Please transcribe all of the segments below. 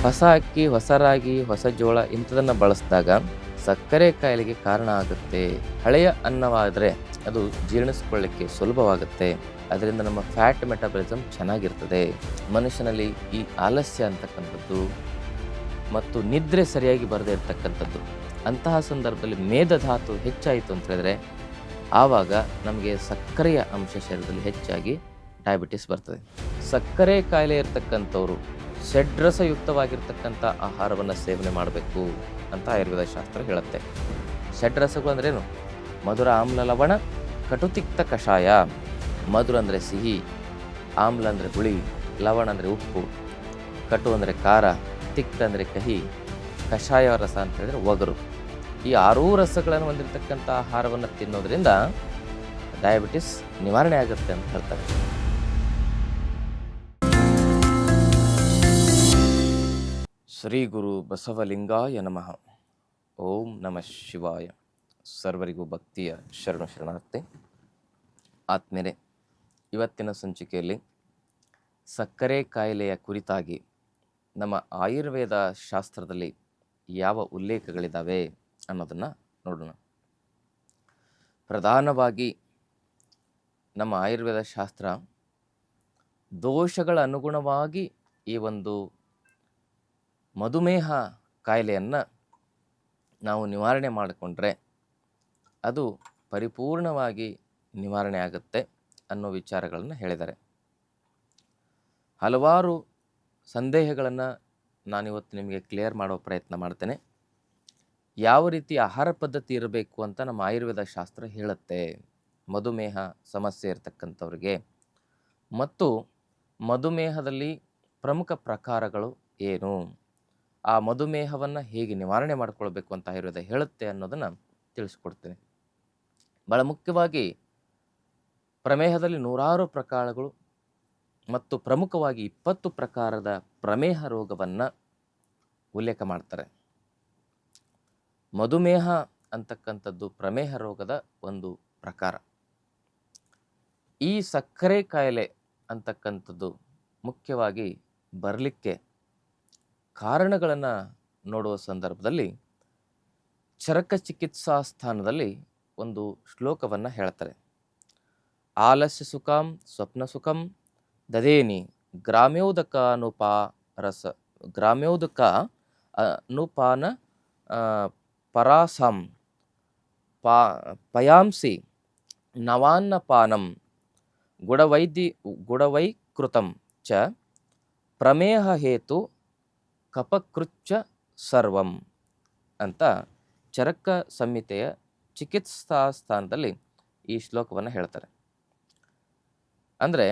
ಹೊಸ ಅಕ್ಕಿ, ಹೊಸ ರಾಗಿ, ಹೊಸ ಜೋಳ ಇಂಥದನ್ನು ಬಳಸಿದಾಗ ಸಕ್ಕರೆ ಕಾಯಿಲೆಗೆ ಕಾರಣ ಆಗುತ್ತೆ. ಹಳೆಯ ಅನ್ನವಾದರೆ ಅದು ಜೀರ್ಣಿಸ್ಕೊಳ್ಳಿಕ್ಕೆ ಸುಲಭವಾಗುತ್ತೆ. ಅದರಿಂದ ನಮ್ಮ ಫ್ಯಾಟ್ ಮೆಟಾಬಲಿಸಮ್ ಚೆನ್ನಾಗಿರ್ತದೆ. ಮನುಷ್ಯನಲ್ಲಿ ಈ ಆಲಸ್ಯ ಅಂತಕ್ಕಂಥದ್ದು ಮತ್ತು ನಿದ್ರೆ ಸರಿಯಾಗಿ ಬರದೇ ಇರತಕ್ಕಂಥದ್ದು, ಅಂತಹ ಸಂದರ್ಭದಲ್ಲಿ ಮೇದಧಾತು ಹೆಚ್ಚಾಯಿತು ಅಂತ ಹೇಳಿದ್ರೆ ಆವಾಗ ನಮಗೆ ಸಕ್ಕರೆಯ ಅಂಶ ಶರೀರದಲ್ಲಿ ಹೆಚ್ಚಾಗಿ ಡಯಾಬಿಟಿಸ್ ಬರ್ತದೆ. ಸಕ್ಕರೆ ಕಾಯಿಲೆ ಇರತಕ್ಕಂಥವ್ರು ಷಡ್ರಸಯುಕ್ತವಾಗಿರ್ತಕ್ಕಂಥ ಆಹಾರವನ್ನು ಸೇವನೆ ಮಾಡಬೇಕು ಅಂತ ಆಯುರ್ವೇದ ಶಾಸ್ತ್ರ ಹೇಳುತ್ತೆ. ಷಡ್ರಸಗಳು ಅಂದ್ರೇನು? ಮಧುರ, ಆಮ್ಲ, ಲವಣ, ಕಟುತಿಕ್ತ ಕಷಾಯ. ಮಧುರ ಅಂದರೆ ಸಿಹಿ, ಆಮ್ಲ ಅಂದರೆ ಹುಳಿ, ಲವಣ ಅಂದರೆ ಉಪ್ಪು, ಕಟು ಅಂದರೆ ಖಾರ, ತಿಕ್ತ ಅಂದರೆ ಕಹಿ, ಕಷಾಯ ರಸ ಅಂತ ಹೇಳಿದ್ರೆ ಒಗರು. ಈ 6 ರಸಗಳನ್ನು ಹೊಂದಿರತಕ್ಕಂಥ ಆಹಾರವನ್ನು ತಿನ್ನೋದ್ರಿಂದ ಡಯಾಬಿಟಿಸ್ ನಿವಾರಣೆ ಆಗುತ್ತೆ ಅಂತ ಹೇಳ್ತಾರೆ. ಶ್ರೀ ಗುರು ಬಸವಲಿಂಗಾಯ ನಮಃ. ಓಂ ನಮಃ ಶಿವಾಯ. ಸರ್ವರಿಗೂ ಭಕ್ತಿಯ ಶರಣಾರ್ಥಿ. ಆತ್ಮೀಯರೇ, ಇವತ್ತಿನ ಸಂಚಿಕೆಯಲ್ಲಿ ಸಕ್ಕರೆ ಕಾಯಿಲೆಯ ಕುರಿತಾಗಿ ನಮ್ಮ ಆಯುರ್ವೇದ ಶಾಸ್ತ್ರದಲ್ಲಿ ಯಾವ ಉಲ್ಲೇಖಗಳಿದ್ದಾವೆ ಅನ್ನೋದನ್ನು ನೋಡೋಣ. ಪ್ರಧಾನವಾಗಿ ನಮ್ಮ ಆಯುರ್ವೇದ ಶಾಸ್ತ್ರ ದೋಷಗಳ ಅನುಗುಣವಾಗಿ ಈ ಒಂದು ಮಧುಮೇಹ ಕಾಯಿಲೆಯನ್ನು ನಾವು ನಿವಾರಣೆ ಮಾಡಿಕೊಂಡ್ರೆ ಅದು ಪರಿಪೂರ್ಣವಾಗಿ ನಿವಾರಣೆ ಆಗುತ್ತೆ ಅನ್ನೋ ವಿಚಾರಗಳನ್ನು ಹೇಳಿದ್ದಾರೆ. ಹಲವಾರು ಸಂದೇಹಗಳನ್ನು ನಾನಿವತ್ತು ನಿಮಗೆ ಕ್ಲಿಯರ್ ಮಾಡೋ ಪ್ರಯತ್ನ ಮಾಡ್ತೇನೆ. ಯಾವ ರೀತಿ ಆಹಾರ ಪದ್ಧತಿ ಇರಬೇಕು ಅಂತ ನಮ್ಮ ಆಯುರ್ವೇದ ಶಾಸ್ತ್ರ ಹೇಳುತ್ತೆ ಮಧುಮೇಹ ಸಮಸ್ಯೆ ಇರತಕ್ಕಂಥವ್ರಿಗೆ, ಮತ್ತು ಮಧುಮೇಹದಲ್ಲಿ ಪ್ರಮುಖ ಪ್ರಕಾರಗಳು ಏನು, ಆ ಮಧುಮೇಹವನ್ನು ಹೇಗೆ ನಿವಾರಣೆ ಮಾಡಿಕೊಳ್ಬೇಕು ಅಂತ ಆಯುರ್ವೇದ ಹೇಳುತ್ತೆ ಅನ್ನೋದನ್ನು ತಿಳಿಸ್ಕೊಡ್ತೇನೆ. ಭಾಳ ಮುಖ್ಯವಾಗಿ ಪ್ರಮೇಹದಲ್ಲಿ 100 ಪ್ರಕಾರಗಳು ಮತ್ತು ಪ್ರಮುಖವಾಗಿ 20 ಪ್ರಕಾರದ ಪ್ರಮೇಹ ರೋಗವನ್ನು ಉಲ್ಲೇಖ ಮಾಡ್ತಾರೆ. ಮಧುಮೇಹ ಅಂತಕ್ಕಂಥದ್ದು ಪ್ರಮೇಹ ರೋಗದ ಒಂದು ಪ್ರಕಾರ. ಈ ಸಕ್ಕರೆ ಕಾಯಿಲೆ ಅಂತಕ್ಕಂಥದ್ದು ಮುಖ್ಯವಾಗಿ ಬರಲಿಕ್ಕೆ ಕಾರಣಗಳನ್ನು ನೋಡುವ ಸಂದರ್ಭದಲ್ಲಿ ಚರಕ ಚಿಕಿತ್ಸಾ ಸ್ಥಾನದಲ್ಲಿ ಒಂದು ಶ್ಲೋಕವನ್ನು ಹೇಳ್ತಾರೆ. ಆಲಸ್ಯ ಸುಖಂ ಸ್ವಪ್ನ ಸುಖಂ ದದೇನಿ ಗ್ರಾಮ್ಯೋದಕ ಅನುಪಾನ ಪರಾಸಂ ಪಯಾಂಸಿ ನವಾನ್ನಪಾನಂ ಗುಡವೈಕೃತಂ ಚ ಪ್ರಮೇಹ ಹೇತು ಕಪಕೃಚ್ಚ ಸರ್ವಂ ಅಂತ ಚರಕ ಸಂಹಿತೆಯ ಚಿಕಿತ್ಸಾ ಸ್ಥಾನದಲ್ಲಿ ಈ ಶ್ಲೋಕವನ್ನು ಹೇಳ್ತಾರೆ. ಅಂದರೆ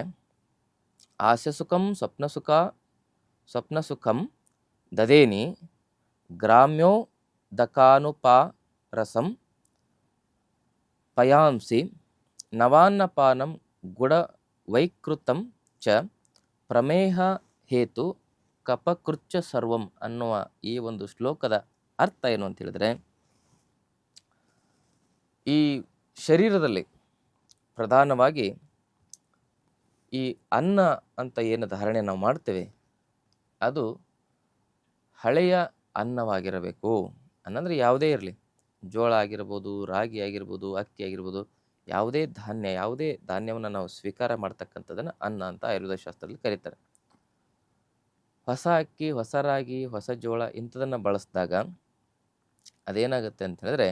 ಆಸ್ಯ ಸುಖಂ ಸ್ವಪ್ನ ಸುಖಂ ದದೇನಿ ಗ್ರಾಮ್ಯೋ ದಕಾನುಪಾರಸಂ ಪಯಾಂಸಿ ನವಾನ್ನಪಾನಂ ಗುಡವೈಕೃತಂ ಚ ಪ್ರಮೇಹ ಹೇತು ಕಪಕೃಚ್ಚ ಸರ್ವಂ ಅನ್ನುವ ಈ ಒಂದು ಶ್ಲೋಕದ ಅರ್ಥ ಏನು ಅಂತ ಹೇಳಿದ್ರೆ, ಈ ಶರೀರದಲ್ಲಿ ಪ್ರಧಾನವಾಗಿ ಈ ಅನ್ನ ಅಂತ ಏನು ಧಾರಣೆ ನಾವು ಮಾಡ್ತೇವೆ ಅದು ಹಳೆಯ ಅನ್ನವಾಗಿರಬೇಕು. ಅನ್ನಂದರೆ ಯಾವುದೇ ಇರಲಿ, ಜೋಳ ಆಗಿರ್ಬೋದು, ರಾಗಿ ಆಗಿರ್ಬೋದು, ಅಕ್ಕಿ ಆಗಿರ್ಬೋದು, ಯಾವುದೇ ಧಾನ್ಯವನ್ನು ನಾವು ಸ್ವೀಕಾರ ಮಾಡ್ತಕ್ಕಂಥದ್ದನ್ನು ಅನ್ನ ಅಂತ ಆಯುರ್ವೇದ ಶಾಸ್ತ್ರದಲ್ಲಿ ಕರೀತಾರೆ. ಹೊಸ ಅಕ್ಕಿ, ಹೊಸ ರಾಗಿ, ಹೊಸ ಜೋಳ ಇಂಥದನ್ನು ಬಳಸಿದಾಗ ಅದೇನಾಗುತ್ತೆ ಅಂತ ಹೇಳಿದ್ರೆ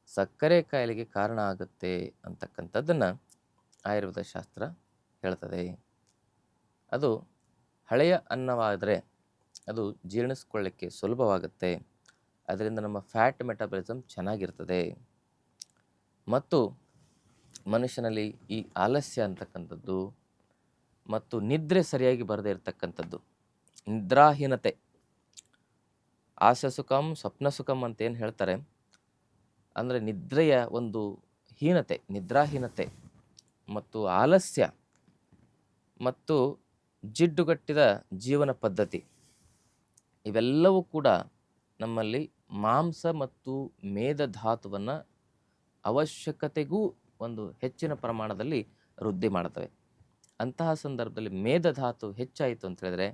ಸಕ್ಕರೆ ಕಾಯಿಲೆಗೆ ಕಾರಣ ಆಗುತ್ತೆ ಅಂತಕ್ಕಂಥದ್ದನ್ನು ಆಯುರ್ವೇದ ಶಾಸ್ತ್ರ ಹೇಳ್ತದೆ. ಅದು ಹಳೆಯ ಅನ್ನವಾದರೆ ಅದು ಜೀರ್ಣಿಸ್ಕೊಳ್ಳಿಕ್ಕೆ ಸುಲಭವಾಗುತ್ತೆ. ಅದರಿಂದ ನಮ್ಮ ಫ್ಯಾಟ್ ಮೆಟಾಬಲಿಸಮ್ ಚೆನ್ನಾಗಿರ್ತದೆ. ಮತ್ತು ಮನುಷ್ಯನಲ್ಲಿ ಈ ಆಲಸ್ಯ ಅಂತಕ್ಕಂಥದ್ದು ಮತ್ತು ನಿದ್ರೆ ಸರಿಯಾಗಿ ಬರದೇ ಇರತಕ್ಕಂಥದ್ದು, ನಿದ್ರಾಹೀನತೆ, ಆಸ್ಯ ಸುಖಂ ಸ್ವಪ್ನ ಸುಖಂ ಅಂತ ಏನು ಹೇಳ್ತಾರೆ ಅಂದರೆ ನಿದ್ರೆಯ ಒಂದು ನಿದ್ರಾಹೀನತೆ ಮತ್ತು ಆಲಸ್ಯ ಮತ್ತು ಜಿಡ್ಡುಗಟ್ಟಿದ ಜೀವನ ಪದ್ಧತಿ, ಇವೆಲ್ಲವೂ ಕೂಡ ನಮ್ಮಲ್ಲಿ ಮಾಂಸ ಮತ್ತು ಮೇದಧಾತುವನ್ನು ಅವಶ್ಯಕತೆಗೂ ಒಂದು ಹೆಚ್ಚಿನ ಪ್ರಮಾಣದಲ್ಲಿ ವೃದ್ಧಿ ಮಾಡ್ತವೆ. ಅಂತಹ ಸಂದರ್ಭದಲ್ಲಿ ಮೇದಧಾತು ಹೆಚ್ಚಾಯಿತು ಅಂತ ಹೇಳಿದ್ರೆ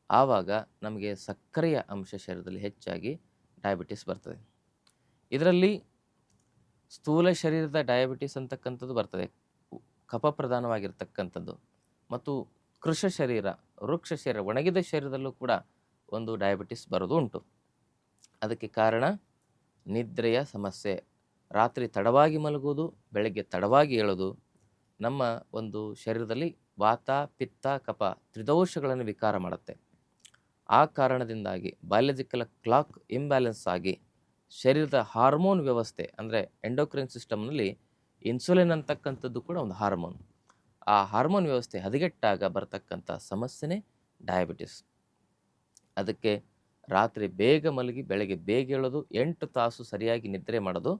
ಆವಾಗ ನಮಗೆ ಸಕ್ಕರೆಯ ಅಂಶ ಶರೀರದಲ್ಲಿ ಹೆಚ್ಚಾಗಿ ಡಯಾಬಿಟಿಸ್ ಬರ್ತದೆ. ಇದರಲ್ಲಿ ಸ್ಥೂಲ ಶರೀರದ ಡಯಾಬಿಟಿಸ್ ಅಂತಕ್ಕಂಥದ್ದು ಬರ್ತದೆ, ಕಫ ಪ್ರಧಾನವಾಗಿರ್ತಕ್ಕಂಥದ್ದು. ಮತ್ತು ಕೃಶ ಶರೀರ, ವೃಕ್ಷ ಶರೀರ, ಒಣಗಿದ ಶರೀರದಲ್ಲೂ ಕೂಡ ಒಂದು ಡಯಾಬಿಟಿಸ್ ಬರೋದು ಉಂಟು. ಅದಕ್ಕೆ ಕಾರಣ ನಿದ್ರೆಯ ಸಮಸ್ಯೆ. ರಾತ್ರಿ ತಡವಾಗಿ ಮಲಗುವುದು, ಬೆಳಗ್ಗೆ ತಡವಾಗಿ ಏಳೋದು ನಮ್ಮ ಒಂದು ಶರೀರದಲ್ಲಿ ವಾತ, ಪಿತ್ತ, ಕಫ ತ್ರಿದೋಷಗಳನ್ನು ವಿಕಾರ ಮಾಡುತ್ತೆ. ಆ ಕಾರಣದಿಂದಾಗಿ ಬಯಾಲಜಿಕಲ್ ಕ್ಲಾಕ್ ಇಂಬ್ಯಾಲೆನ್ಸ್ ಆಗಿ ಶರೀರದ ಹಾರ್ಮೋನ್ ವ್ಯವಸ್ಥೆ, ಅಂದರೆ ಎಂಡೋಕ್ರೈನ್ ಸಿಸ್ಟಮ್ನಲ್ಲಿ ಇನ್ಸುಲಿನ್ ಅಂತಕ್ಕಂಥದ್ದು ಕೂಡ ಒಂದು ಹಾರ್ಮೋನ್. ಆ ಹಾರ್ಮೋನ್ ವ್ಯವಸ್ಥೆ ಹದಗೆಟ್ಟಾಗ ಬರ್ತಕ್ಕಂಥ ಸಮಸ್ಯೆನೇ ಡಯಾಬಿಟಿಸ್. ಅದಕ್ಕೆ ರಾತ್ರಿ ಬೇಗ ಮಲಗಿ ಬೆಳಗ್ಗೆ ಬೇಗ ಏಳೋದು, 8 ತಾಸು ಸರಿಯಾಗಿ ನಿದ್ರೆ ಮಾಡೋದು,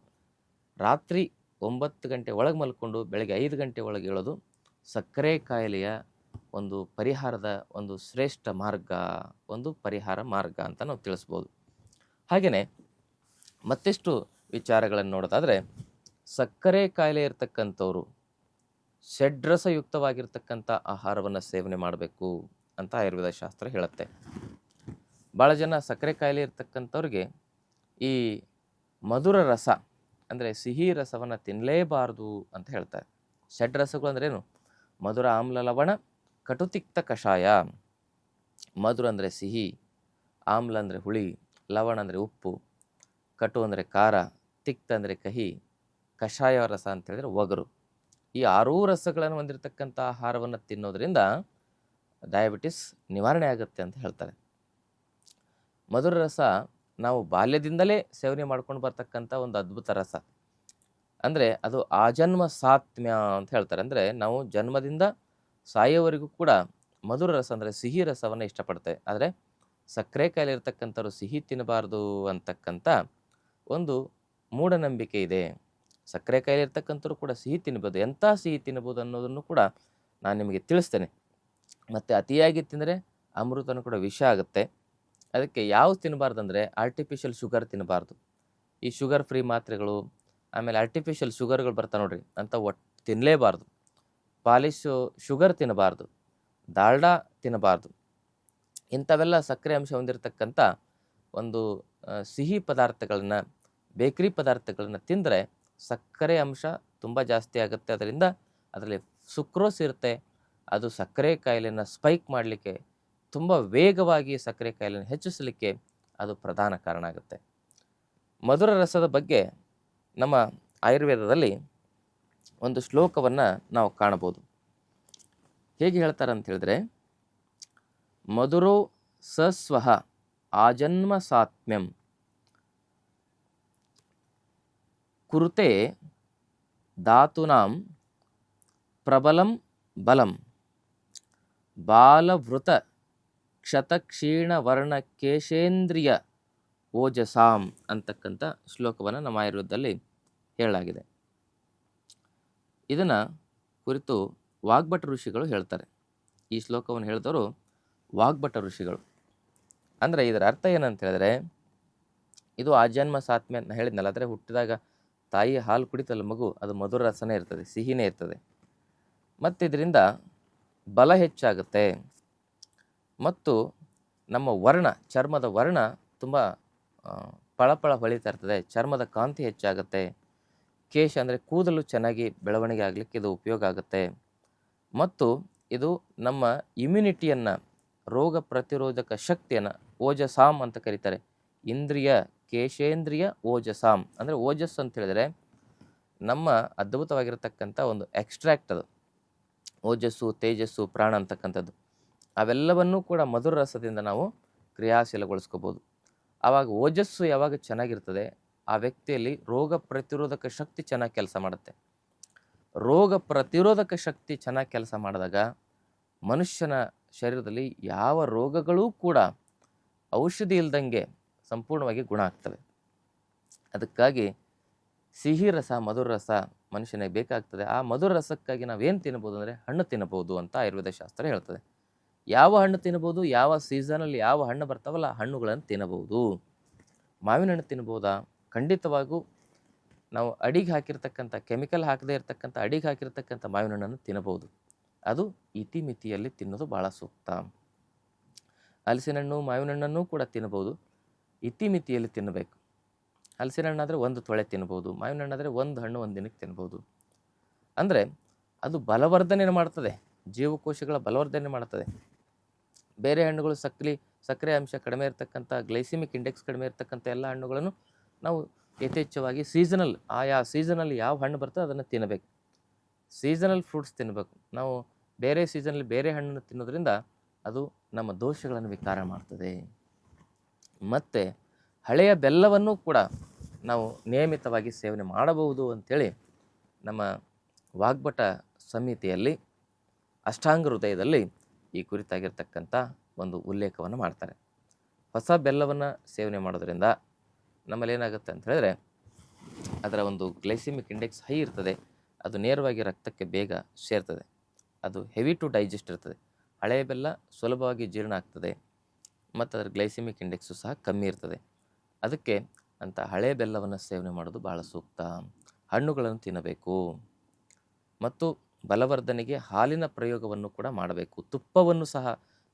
ರಾತ್ರಿ 9 ಗಂಟೆ ಒಳಗೆ ಮಲ್ಕೊಂಡು ಬೆಳಗ್ಗೆ 5 ಗಂಟೆ ಒಳಗೆ ಏಳೋದು ಸಕ್ಕರೆ ಕಾಯಿಲೆಯ ಒಂದು ಪರಿಹಾರದ ಒಂದು ಶ್ರೇಷ್ಠ ಮಾರ್ಗ, ಒಂದು ಪರಿಹಾರ ಮಾರ್ಗ ಅಂತ ನಾವು ತಿಳಿಸ್ಬೋದು. ಹಾಗೆಯೇ ಮತ್ತೆಷ್ಟು ವಿಚಾರಗಳನ್ನು ನೋಡೋದಾದರೆ, ಸಕ್ಕರೆ ಕಾಯಿಲೆ ಇರತಕ್ಕಂಥವ್ರು ಷಡ್ರಸಯುಕ್ತವಾಗಿರ್ತಕ್ಕಂಥ ಆಹಾರವನ್ನು ಸೇವನೆ ಮಾಡಬೇಕು ಅಂತ ಆಯುರ್ವೇದ ಶಾಸ್ತ್ರ ಹೇಳುತ್ತೆ. ಭಾಳ ಜನ ಸಕ್ಕರೆ ಕಾಯಿಲೆ ಇರ್ತಕ್ಕಂಥವ್ರಿಗೆ ಈ ಮಧುರ ರಸ ಅಂದರೆ ಸಿಹಿ ರಸವನ್ನು ತಿನ್ನಲೇಬಾರ್ದು ಅಂತ ಹೇಳ್ತಾರೆ. ಷಡ್ರಸಗಳು ಅಂದ್ರೇನು? ಮಧುರ, ಆಮ್ಲ, ಲವಣ, ಕಟುತಿಕ್ತ ಕಷಾಯ. ಮಧುರ ಅಂದರೆ ಸಿಹಿ, ಆಮ್ಲ ಅಂದರೆ ಹುಳಿ, ಲವಣ ಅಂದರೆ ಉಪ್ಪು, ಕಟು ಅಂದರೆ ಖಾರ, ತಿಕ್ತ ಅಂದರೆ ಕಹಿ, ಕಷಾಯ ರಸ ಅಂತ ಹೇಳಿದ್ರೆ ಒಗರು. ಈ 6 ರಸಗಳನ್ನು ಹೊಂದಿರತಕ್ಕಂಥ ಆಹಾರವನ್ನು ತಿನ್ನೋದ್ರಿಂದ ಡಯಾಬಿಟಿಸ್ ನಿವಾರಣೆ ಆಗುತ್ತೆ ಅಂತ ಹೇಳ್ತಾರೆ. ಮಧುರ ರಸ ನಾವು ಬಾಲ್ಯದಿಂದಲೇ ಸೇವನೆ ಮಾಡ್ಕೊಂಡು ಬರ್ತಕ್ಕಂಥ ಒಂದು ಅದ್ಭುತ ರಸ. ಅಂದರೆ ಅದು ಆಜನ್ಮ ಸಾತ್ಮ್ಯ ಅಂತ ಹೇಳ್ತಾರೆ. ಅಂದರೆ ನಾವು ಜನ್ಮದಿಂದ ಸಾಯೋವರೆಗೂ ಕೂಡ ಮಧುರ ರಸ ಅಂದರೆ ಸಿಹಿ ರಸವನ್ನು ಇಷ್ಟಪಡ್ತೇವೆ. ಆದರೆ ಸಕ್ಕರೆ ಕಾಯಿಲೆ ಇರ್ತಕ್ಕಂಥವ್ರು ಸಿಹಿ ತಿನ್ನಬಾರ್ದು ಅಂತಕ್ಕಂಥ ಒಂದು ಮೂಢನಂಬಿಕೆ ಇದೆ. ಸಕ್ಕರೆ ಕಾಯಿಲೆ ಇರ್ತಕ್ಕಂಥವ್ರು ಕೂಡ ಸಿಹಿ ತಿನ್ಬೋದು. ಎಂಥ ಸಿಹಿ ತಿನ್ಬೋದು ಅನ್ನೋದನ್ನು ಕೂಡ ನಾನು ನಿಮಗೆ ತಿಳಿಸ್ತೇನೆ. ಮತ್ತು ಅತಿಯಾಗಿ ತಿಂದರೆ ಅಮೃತನೂ ಕೂಡ ವಿಷ ಆಗುತ್ತೆ. ಅದಕ್ಕೆ ಯಾವ್ದು ತಿನ್ನಬಾರ್ದು ಅಂದರೆ ಆರ್ಟಿಫಿಷಿಯಲ್ ಶುಗರ್ ತಿನ್ನಬಾರ್ದು. ಈ ಶುಗರ್ ಫ್ರೀ ಮಾತ್ರೆಗಳು, ಆಮೇಲೆ ಆರ್ಟಿಫಿಷಿಯಲ್ ಶುಗರ್ಗಳು ಬರ್ತಾ ನೋಡ್ರಿ, ಅಂತ ಒಟ್ಟು ತಿನ್ನಲೇಬಾರ್ದು. ಪಾಲಿಶು ಶುಗರ್ ತಿನ್ನಬಾರ್ದು, ದಾಲ್ಡಾ ತಿನ್ನಬಾರ್ದು. ಇಂಥವೆಲ್ಲ ಸಕ್ಕರೆ ಅಂಶ ಹೊಂದಿರತಕ್ಕಂಥ ಒಂದು ಸಿಹಿ ಪದಾರ್ಥಗಳನ್ನ, ಬೇಕರಿ ಪದಾರ್ಥಗಳನ್ನ ತಿಂದರೆ ಸಕ್ಕರೆ ಅಂಶ ತುಂಬ ಜಾಸ್ತಿ ಆಗುತ್ತೆ. ಅದರಿಂದ ಅದರಲ್ಲಿ ಸುಕ್ರೋಸ್ ಇರುತ್ತೆ. ಅದು ಸಕ್ಕರೆ ಕಾಯಿಲೆಯನ್ನು ಸ್ಪೈಕ್ ಮಾಡಲಿಕ್ಕೆ, ತುಂಬ ವೇಗವಾಗಿ ಸಕ್ಕರೆ ಕಾಯಿಲೆಯನ್ನು ಹೆಚ್ಚಿಸಲಿಕ್ಕೆ ಅದು ಪ್ರಧಾನ ಕಾರಣ ಆಗುತ್ತೆ. ಮಧುರ ರಸದ ಬಗ್ಗೆ ನಮ್ಮ ಆಯುರ್ವೇದದಲ್ಲಿ ಒಂದು ಶ್ಲೋಕವನ್ನು ನಾವು ಕಾಣಬಹುದು. ಹೇಗೆ ಹೇಳ್ತಾರೆ ಅಂತ ಹೇಳಿದ್ರೆ, ಮಧುರೋ ಸಸ್ವಹ ಆಜನ್ಮ ಸಾತ್ಮ್ಯಂ ಕುರುತೆ ಧಾತೂನಾಂ ಪ್ರಬಲಂ ಬಲಂ ಬಾಲವೃತ ಕ್ಷತಕ್ಷೀಣ ವರ್ಣ ಕೇಶೇಂದ್ರಿಯ ಓಜಸಾಂ ಅಂತಕ್ಕಂಥ ಶ್ಲೋಕವನ್ನು ನಮ್ಮ ಆಯುರ್ವೇದದಲ್ಲಿ ಹೇಳಲಾಗಿದೆ. ಇದನ್ನು ಕುರಿತು ವಾಗ್ಭಟ ಋಷಿಗಳು ಹೇಳ್ತಾರೆ. ಈ ಶ್ಲೋಕವನ್ನು ಹೇಳಿದವರು ವಾಗ್ಭಟ ಋಷಿಗಳು. ಅಂದರೆ ಇದರ ಅರ್ಥ ಏನಂತ ಹೇಳಿದ್ರೆ, ಇದು ಆಜನ್ಮ ಸಾತ್ಮ್ಯ ಅಂತ ಹೇಳಿದ್ನಲ್ಲ, ಅಂದರೆ ಹುಟ್ಟಿದಾಗ ತಾಯಿ ಹಾಲು ಕುಡಿತಲ್ಲ ಮಗು, ಅದು ಮಧುರ ರಸನೇ ಇರ್ತದೆ, ಸಿಹಿನೇ ಇರ್ತದೆ. ಮತ್ತು ಇದರಿಂದ ಬಲ ಹೆಚ್ಚಾಗುತ್ತೆ. ಮತ್ತು ನಮ್ಮ ವರ್ಣ, ಚರ್ಮದ ವರ್ಣ ತುಂಬ ಪಳಪಳ ಹೊಳಿತಾ ಇರ್ತದೆ. ಚರ್ಮದ ಕಾಂತಿ ಹೆಚ್ಚಾಗುತ್ತೆ. ಕೇಶ ಅಂದರೆ ಕೂದಲು ಚೆನ್ನಾಗಿ ಬೆಳವಣಿಗೆ ಆಗಲಿಕ್ಕೆ ಇದು ಉಪಯೋಗ ಆಗುತ್ತೆ. ಮತ್ತು ಇದು ನಮ್ಮ ಇಮ್ಯುನಿಟಿಯನ್ನು, ರೋಗ ಪ್ರತಿರೋಧಕ ಶಕ್ತಿಯನ್ನು ಓಜಸಾಮ್ ಅಂತ ಕರೀತಾರೆ. ಇಂದ್ರಿಯ ಕೇಶೇಂದ್ರಿಯ ಓಜಸಾಮ್ ಅಂದರೆ ಓಜಸ್ ಅಂತ ಹೇಳಿದರೆ ನಮ್ಮ ಅದ್ಭುತವಾಗಿರತಕ್ಕಂಥ ಒಂದು ಎಕ್ಸ್ಟ್ರಾಕ್ಟ್. ಅದು ಓಜಸ್ಸು, ತೇಜಸ್ಸು, ಪ್ರಾಣ ಅಂತಕ್ಕಂಥದ್ದು ಅವೆಲ್ಲವನ್ನೂ ಕೂಡ ಮಧುರ ರಸದಿಂದ ನಾವು ಕ್ರಿಯಾಶೀಲಗೊಳಿಸ್ಕೋಬೋದು. ಆವಾಗ ಓಜಸ್ಸು ಯಾವಾಗ ಚೆನ್ನಾಗಿರ್ತದೆ, ಆ ವ್ಯಕ್ತಿಯಲ್ಲಿ ರೋಗ ಪ್ರತಿರೋಧಕ ಶಕ್ತಿ ಚೆನ್ನಾಗಿ ಕೆಲಸ ಮಾಡುತ್ತೆ. ರೋಗ ಪ್ರತಿರೋಧಕ ಶಕ್ತಿ ಚೆನ್ನಾಗಿ ಕೆಲಸ ಮಾಡಿದಾಗ ಮನುಷ್ಯನ ಶರೀರದಲ್ಲಿ ಯಾವ ರೋಗಗಳೂ ಕೂಡ ಔಷಧಿ ಇಲ್ದಂಗೆ ಸಂಪೂರ್ಣವಾಗಿ ಗುಣ ಆಗ್ತವೆ. ಅದಕ್ಕಾಗಿ ಸಿಹಿ ರಸ, ಮಧುರ ರಸ ಮನುಷ್ಯನಿಗೆ ಬೇಕಾಗ್ತದೆ. ಆ ಮಧುರ ರಸಕ್ಕಾಗಿ ನಾವೇನು ತಿನ್ಬೋದು ಅಂದರೆ ಹಣ್ಣು ತಿನ್ನಬಹುದು ಅಂತ ಆಯುರ್ವೇದ ಶಾಸ್ತ್ರ ಹೇಳ್ತದೆ. ಯಾವ ಹಣ್ಣು ತಿನ್ನಬಹುದು, ಯಾವ ಸೀಸನಲ್ಲಿ ಯಾವ ಹಣ್ಣು ಬರ್ತಾವಲ್ಲ ಹಣ್ಣುಗಳನ್ನು ತಿನ್ನಬಹುದು. ಮಾವಿನ ಹಣ್ಣು ತಿನ್ಬೋದಾ? ಖಂಡಿತವಾಗೂ ನಾವು ಅಡಿಗೆ ಹಾಕಿರ್ತಕ್ಕಂಥ, ಕೆಮಿಕಲ್ ಹಾಕದೇ ಇರತಕ್ಕಂಥ ಅಡಿಗೆ ಹಾಕಿರ್ತಕ್ಕಂಥ ಮಾವಿನ ಹಣ್ಣನ್ನು ತಿನ್ನಬಹುದು. ಅದು ಇತಿಮಿತಿಯಲ್ಲಿ ತಿನ್ನೋದು ಭಾಳ ಸೂಕ್ತ. ಹಲಸಿನ ಹಣ್ಣು ಮಾವಿನ ಹಣ್ಣನ್ನು ಕೂಡ ತಿನ್ನಬಹುದು, ಇತಿಮಿತಿಯಲ್ಲಿ ತಿನ್ನಬೇಕು. ಹಲಸಿನ ಹಣ್ಣಾದರೆ 1 ತೊಳೆ ತಿನ್ಬೋದು, ಮಾವಿನ ಹಣ್ಣಾದರೆ 1 ಹಣ್ಣು 1 ದಿನಕ್ಕೆ ತಿನ್ಬೋದು. ಅಂದರೆ ಅದು ಬಲವರ್ಧನೆ ಮಾಡ್ತದೆ, ಜೀವಕೋಶಗಳ ಬಲವರ್ಧನೆ ಮಾಡ್ತದೆ. ಬೇರೆ ಹಣ್ಣುಗಳು ಸಕ್ಕರೆ ಅಂಶ ಕಡಿಮೆ ಇರತಕ್ಕಂಥ, ಗ್ಲೈಸಿಮಿಕ್ ಇಂಡೆಕ್ಸ್ ಕಡಿಮೆ ಇರತಕ್ಕಂಥ ಎಲ್ಲ ಹಣ್ಣುಗಳನ್ನು ನಾವು ಯಥೇಚ್ಛವಾಗಿ ಆಯಾ ಸೀಸನಲ್ಲಿ ಯಾವ ಹಣ್ಣು ಬರ್ತದೆ ಅದನ್ನು ತಿನ್ನಬೇಕು. ಸೀಸನಲ್ ಫ್ರೂಟ್ಸ್ ತಿನ್ನಬೇಕು. ನಾವು ಬೇರೆ ಸೀಸನಲ್ಲಿ ಬೇರೆ ಹಣ್ಣನ್ನು ತಿನ್ನೋದ್ರಿಂದ ಅದು ನಮ್ಮ ದೋಷಗಳನ್ನು ವಿಕಾರ ಮಾಡ್ತದೆ. ಮತ್ತು ಹಳೆಯ ಬೆಲ್ಲವನ್ನು ಕೂಡ ನಾವು ನಿಯಮಿತವಾಗಿ ಸೇವನೆ ಮಾಡಬಹುದು ಅಂಥೇಳಿ ನಮ್ಮ ವಾಗ್ಭಟ ಸಂಹಿತೆಯಲ್ಲಿ ಅಷ್ಟಾಂಗ ಹೃದಯದಲ್ಲಿ ಈ ಕುರಿತಾಗಿರ್ತಕ್ಕಂಥ ಒಂದು ಉಲ್ಲೇಖವನ್ನು ಮಾಡ್ತಾರೆ. ಹೊಸ ಬೆಲ್ಲವನ್ನು ಸೇವನೆ ಮಾಡೋದ್ರಿಂದ ನಮ್ಮಲ್ಲಿ ಏನಾಗುತ್ತೆ ಅಂತ ಹೇಳಿದ್ರೆ ಅದರ ಒಂದು ಗ್ಲೈಸಿಮಿಕ್ ಇಂಡೆಕ್ಸ್ ಹೈ ಇರ್ತದೆ, ಅದು ನೇರವಾಗಿ ರಕ್ತಕ್ಕೆ ಬೇಗ ಸೇರ್ತದೆ, ಅದು ಹೆವಿ ಟು ಡೈಜೆಸ್ಟ್ ಇರ್ತದೆ. ಹಳೆಯ ಬೆಲ್ಲ ಸುಲಭವಾಗಿ ಜೀರ್ಣ ಆಗ್ತದೆ ಮತ್ತು ಅದರ ಗ್ಲೈಸಿಮಿಕ್ ಇಂಡೆಕ್ಸು ಸಹ ಕಮ್ಮಿ ಇರ್ತದೆ. ಅದಕ್ಕೆ ಅಂತ ಹಳೆ ಬೆಲ್ಲವನ್ನು ಸೇವನೆ ಮಾಡೋದು ಭಾಳ ಸೂಕ್ತ. ಹಣ್ಣುಗಳನ್ನು ತಿನ್ನಬೇಕು ಮತ್ತು ಬಲವರ್ಧನೆಗೆ ಹಾಲಿನ ಪ್ರಯೋಗವನ್ನು ಕೂಡ ಮಾಡಬೇಕು. ತುಪ್ಪವನ್ನು ಸಹ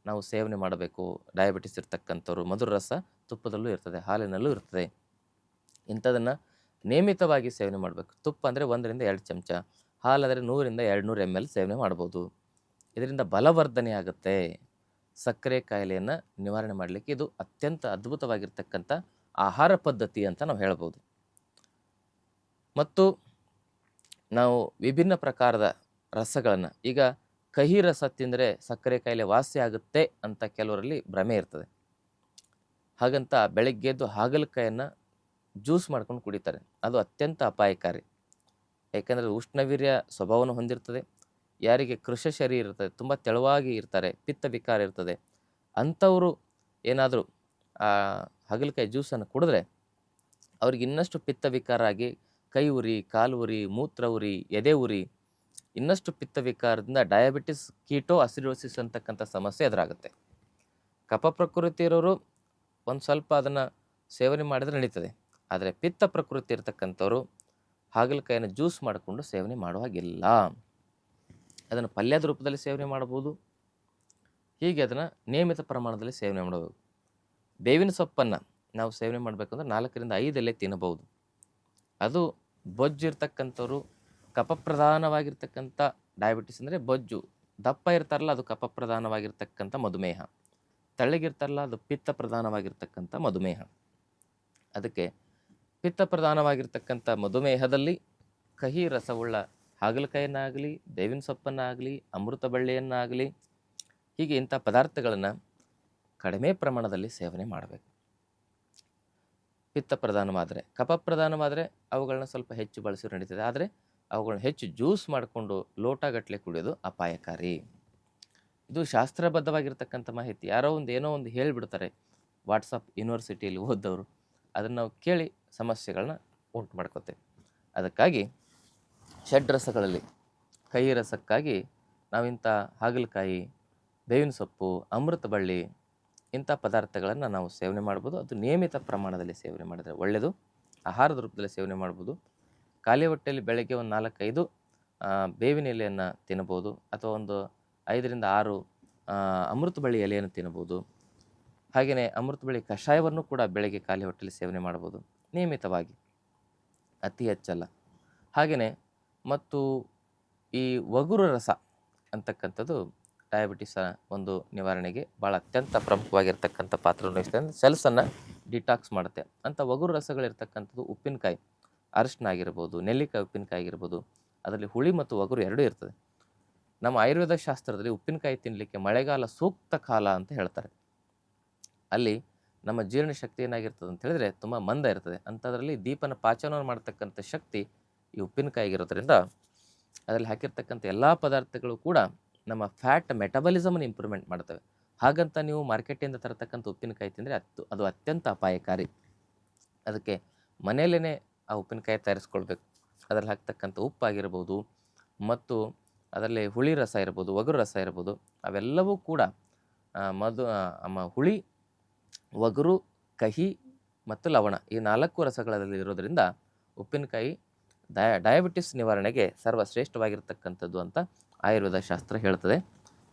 ನಾವು ಸೇವನೆ ಮಾಡಬೇಕು. ಡಯಾಬಿಟಿಸ್ ಇರ್ತಕ್ಕಂಥವ್ರು ಮಧುರ ರಸ ತುಪ್ಪದಲ್ಲೂ ಇರ್ತದೆ, ಹಾಲಿನಲ್ಲೂ ಇರ್ತದೆ. ಇಂಥದನ್ನು ನಿಯಮಿತವಾಗಿ ಸೇವನೆ ಮಾಡಬೇಕು. ತುಪ್ಪ ಅಂದರೆ 1 ರಿಂದ 2 ಚಮಚ, ಹಾಲಾದರೆ 100 ರಿಂದ 200 ml ಸೇವನೆ ಮಾಡ್ಬೋದು. ಇದರಿಂದ ಬಲವರ್ಧನೆ ಆಗುತ್ತೆ. ಸಕ್ಕರೆ ಕಾಯಿಲೆಯನ್ನು ನಿವಾರಣೆ ಮಾಡಲಿಕ್ಕೆ ಇದು ಅತ್ಯಂತ ಅದ್ಭುತವಾಗಿರ್ತಕ್ಕಂಥ ಆಹಾರ ಪದ್ಧತಿ ಅಂತ ನಾವು ಹೇಳ್ಬೋದು. ಮತ್ತು ನಾವು ವಿಭಿನ್ನ ಪ್ರಕಾರದ ರಸಗಳನ್ನು, ಈಗ ಕಹಿ ರಸ ತಿಂದರೆ ಸಕ್ಕರೆ ಕಾಯಿಲೆ ವಾಸಿ ಆಗುತ್ತೆ ಅಂತ ಕೆಲವರಲ್ಲಿ ಭ್ರಮೆ ಇರ್ತದೆ. ಹಾಗಂತ ಬೆಳಗ್ಗೆದ್ದು ಹಾಗಲಕಾಯನ್ನು ಜ್ಯೂಸ್ ಮಾಡ್ಕೊಂಡು ಕುಡಿತಾರೆ. ಅದು ಅತ್ಯಂತ ಅಪಾಯಕಾರಿ. ಯಾಕೆಂದರೆ ಉಷ್ಣವೀರ್ಯ ಸ್ವಭಾವವನ್ನು ಹೊಂದಿರ್ತದೆ. ಯಾರಿಗೆ ಕೃಶ ಶರೀರ ಇರ್ತದೆ, ತುಂಬ ತೆಳುವಾಗಿ ಇರ್ತಾರೆ, ಪಿತ್ತ ವಿಕಾರ ಇರ್ತದೆ, ಅಂಥವರು ಏನಾದರೂ ಆ ಹಾಗಲಕಾಯಿ ಜ್ಯೂಸನ್ನು ಕುಡಿದ್ರೆ ಅವ್ರಿಗೆ ಇನ್ನಷ್ಟು ಪಿತ್ತ ವಿಕಾರ ಆಗಿ ಕೈ ಉರಿ, ಕಾಲು ಉರಿ, ಮೂತ್ರ ಉರಿ, ಎದೆ ಉರಿ, ಇನ್ನಷ್ಟು ಪಿತ್ತ ವಿಕಾರದಿಂದ ಡಯಾಬಿಟಿಸ್, ಕೀಟೋ ಅಸಿಡೋಸಿಸ್ ಅಂತಕ್ಕಂಥ ಸಮಸ್ಯೆ ಎದುರಾಗುತ್ತೆ. ಕಫ ಪ್ರಕೃತಿ ಇರೋರು ಒಂದು ಸ್ವಲ್ಪ ಅದನ್ನು ಸೇವನೆ ಮಾಡಿದರೆ ನಡೀತದೆ. ಆದರೆ ಪಿತ್ತ ಪ್ರಕೃತಿ ಇರ್ತಕ್ಕಂಥವ್ರು ಹಾಗಲಕಾಯಿಯನ್ನು ಜ್ಯೂಸ್ ಮಾಡಿಕೊಂಡು ಸೇವನೆ ಮಾಡುವಾಗಿಲ್ಲ. ಅದನ್ನು ಪಲ್ಯದ ರೂಪದಲ್ಲಿ ಸೇವನೆ ಮಾಡ್ಬೋದು. ಹೀಗೆ ಅದನ್ನು ನಿಯಮಿತ ಪ್ರಮಾಣದಲ್ಲಿ ಸೇವನೆ ಮಾಡಬೇಕು. ಬೇವಿನ ಸೊಪ್ಪನ್ನು ನಾವು ಸೇವನೆ ಮಾಡಬೇಕಂದ್ರೆ 4 ರಿಂದ 5 ಎಲೆ ತಿನ್ನಬಹುದು. ಅದು ಬೊಜ್ಜು ಇರ್ತಕ್ಕಂಥವ್ರು, ಕಫಪ್ರಧಾನವಾಗಿರ್ತಕ್ಕಂಥ ಡಯಾಬಿಟಿಸ್ ಅಂದರೆ ಬೊಜ್ಜು, ದಪ್ಪ ಇರ್ತಾರಲ್ಲ ಅದು ಕಫಪ್ರಧಾನವಾಗಿರ್ತಕ್ಕಂಥ ಮಧುಮೇಹ, ತೆಳ್ಳಗಿರ್ತಾರಲ್ಲ ಅದು ಪಿತ್ತ ಪ್ರಧಾನವಾಗಿರ್ತಕ್ಕಂಥ ಮಧುಮೇಹ. ಅದಕ್ಕೆ ಪಿತ್ತ ಪ್ರಧಾನವಾಗಿರ್ತಕ್ಕಂಥ ಮಧುಮೇಹದಲ್ಲಿ ಕಹಿ ರಸವುಳ್ಳ ಹಾಗಲಕಾಯಿಯನ್ನಾಗಲಿ, ಬೇವಿನ ಸೊಪ್ಪನ್ನಾಗಲಿ, ಅಮೃತ ಬಳ್ಳಿಯನ್ನಾಗಲಿ, ಹೀಗೆ ಇಂಥ ಪದಾರ್ಥಗಳನ್ನು ಕಡಿಮೆ ಪ್ರಮಾಣದಲ್ಲಿ ಸೇವನೆ ಮಾಡಬೇಕು. ಪಿತ್ತ ಪ್ರಧಾನವಾದರೆ, ಕಫ ಪ್ರಧಾನವಾದರೆ ಅವುಗಳನ್ನ ಸ್ವಲ್ಪ ಹೆಚ್ಚು ಬಳಸಿ ನಡೀತದೆ. ಆದರೆ ಅವುಗಳನ್ನ ಹೆಚ್ಚು ಜ್ಯೂಸ್ ಮಾಡಿಕೊಂಡು ಲೋಟಗಟ್ಟಲೆ ಕುಡಿಯೋದು ಅಪಾಯಕಾರಿ. ಇದು ಶಾಸ್ತ್ರಬದ್ಧವಾಗಿರ್ತಕ್ಕಂಥ ಮಾಹಿತಿ. ಯಾರೋ ಏನೋ ಒಂದು ಹೇಳಿಬಿಡ್ತಾರೆ ವಾಟ್ಸಪ್ ಯೂನಿವರ್ಸಿಟಿಯಲ್ಲಿ ಓದೋರು, ಅದನ್ನು ನಾವು ಕೇಳಿ ಸಮಸ್ಯೆಗಳನ್ನ ಉಂಟು ಮಾಡ್ಕೋತೇವೆ. ಅದಕ್ಕಾಗಿ ಷಡ್ರಸಗಳಲ್ಲಿ ಕಹಿ ರಸಕ್ಕಾಗಿ ನಾವಿಂಥ ಹಾಗಲಕಾಯಿ, ಬೇವಿನ ಸೊಪ್ಪು, ಅಮೃತ ಬಳ್ಳಿ ಇಂಥ ಪದಾರ್ಥಗಳನ್ನು ನಾವು ಸೇವನೆ ಮಾಡ್ಬೋದು. ಅದು ನಿಯಮಿತ ಪ್ರಮಾಣದಲ್ಲಿ ಸೇವನೆ ಮಾಡಿದರೆ ಒಳ್ಳೆಯದು. ಆಹಾರದ ರೂಪದಲ್ಲಿ ಸೇವನೆ ಮಾಡ್ಬೋದು. ಖಾಲಿ ಹೊಟ್ಟೆಯಲ್ಲಿ ಬೆಳಗ್ಗೆ ಒಂದು 4-5 ಬೇವಿನ ಎಲೆಯನ್ನು ತಿನ್ನಬೋದು, ಅಥವಾ ಒಂದು 5 ರಿಂದ 6 ಅಮೃತ ಬಳ್ಳಿ ಎಲೆಯನ್ನು ತಿನ್ನಬೋದು. ಹಾಗೆಯೇ ಅಮೃತ ಬಳ್ಳಿ ಕಷಾಯವನ್ನು ಕೂಡ ಬೆಳಗ್ಗೆ ಖಾಲಿ ಹೊಟ್ಟೆಯಲ್ಲಿ ಸೇವನೆ ಮಾಡ್ಬೋದು ನಿಯಮಿತವಾಗಿ, ಅತಿ ಹೆಚ್ಚಲ್ಲ. ಹಾಗೆಯೇ ಮತ್ತು ಈ ಒಗುರು ರಸ ಅಂತಕ್ಕಂಥದ್ದು ಡಯಾಬಿಟಿಸ್ ಒಂದು ನಿವಾರಣೆಗೆ ಭಾಳ ಅತ್ಯಂತ ಪ್ರಮುಖವಾಗಿರ್ತಕ್ಕಂಥ ಪಾತ್ರವನ್ನು ವಹಿಸ್ತದೆ. ಅಂದರೆ ಸೆಲ್ಸನ್ನು ಡಿಟಾಕ್ಸ್ ಮಾಡುತ್ತೆ. ಅಂಥ ಒಗುರು ರಸಗಳಿರ್ತಕ್ಕಂಥದ್ದು ಉಪ್ಪಿನಕಾಯಿ, ಅರಿಶಿನ ಆಗಿರ್ಬೋದು, ನೆಲ್ಲಿಕಾಯಿ ಉಪ್ಪಿನಕಾಯಿ ಆಗಿರ್ಬೋದು, ಅದರಲ್ಲಿ ಹುಳಿ ಮತ್ತು ಒಗುರು ಎರಡೂ ಇರ್ತದೆ. ನಮ್ಮ ಆಯುರ್ವೇದ ಶಾಸ್ತ್ರದಲ್ಲಿ ಉಪ್ಪಿನಕಾಯಿ ತಿನ್ನಲಿಕ್ಕೆ ಮಳೆಗಾಲ ಸೂಕ್ತ ಕಾಲ ಅಂತ ಹೇಳ್ತಾರೆ. ಅಲ್ಲಿ ನಮ್ಮ ಜೀರ್ಣಶಕ್ತಿ ಏನಾಗಿರ್ತದೆ ಅಂತ ಹೇಳಿದ್ರೆ ತುಂಬ ಮಂದ ಇರ್ತದೆ. ಅಂಥದ್ರಲ್ಲಿ ದೀಪನ ಪಾಚನವನ್ನು ಮಾಡ್ತಕ್ಕಂಥ ಶಕ್ತಿ ಈ ಉಪ್ಪಿನಕಾಯಿಗಿರೋದ್ರಿಂದ ಅದರಲ್ಲಿ ಹಾಕಿರ್ತಕ್ಕಂಥ ಎಲ್ಲ ಪದಾರ್ಥಗಳು ಕೂಡ ನಮ್ಮ ಫ್ಯಾಟ್ ಮೆಟಬಲಿಸಮನ್ನು ಇಂಪ್ರೂವ್ಮೆಂಟ್ ಮಾಡ್ತವೆ. ಹಾಗಂತ ನೀವು ಮಾರ್ಕೆಟಿಂದ ತರತಕ್ಕಂಥ ಉಪ್ಪಿನಕಾಯಿ ತಿಂದರೆ ಅದು ಅತ್ಯಂತ ಅಪಾಯಕಾರಿ. ಅದಕ್ಕೆ ಮನೆಯಲ್ಲೇ ಆ ಉಪ್ಪಿನಕಾಯಿ ತಯಾರಿಸ್ಕೊಳ್ಬೇಕು. ಅದರಲ್ಲಿ ಹಾಕ್ತಕ್ಕಂಥ ಉಪ್ಪಾಗಿರ್ಬೋದು ಮತ್ತು ಅದರಲ್ಲಿ ಹುಳಿ ರಸ ಇರ್ಬೋದು, ಒಗುರು ರಸ ಇರ್ಬೋದು, ಅವೆಲ್ಲವೂ ಕೂಡ ಹುಳಿ, ಒಗುರು, ಕಹಿ ಮತ್ತು ಲವಣ ಈ 4 ರಸಗಳಲ್ಲಿ ಇರೋದರಿಂದ ಉಪ್ಪಿನಕಾಯಿ ಡಯಾಬಿಟಿಸ್ ನಿವಾರಣೆಗೆ ಸರ್ವಶ್ರೇಷ್ಠವಾಗಿರ್ತಕ್ಕಂಥದ್ದು ಅಂತ ಆಯುರ್ವೇದ ಶಾಸ್ತ್ರ ಹೇಳ್ತದೆ.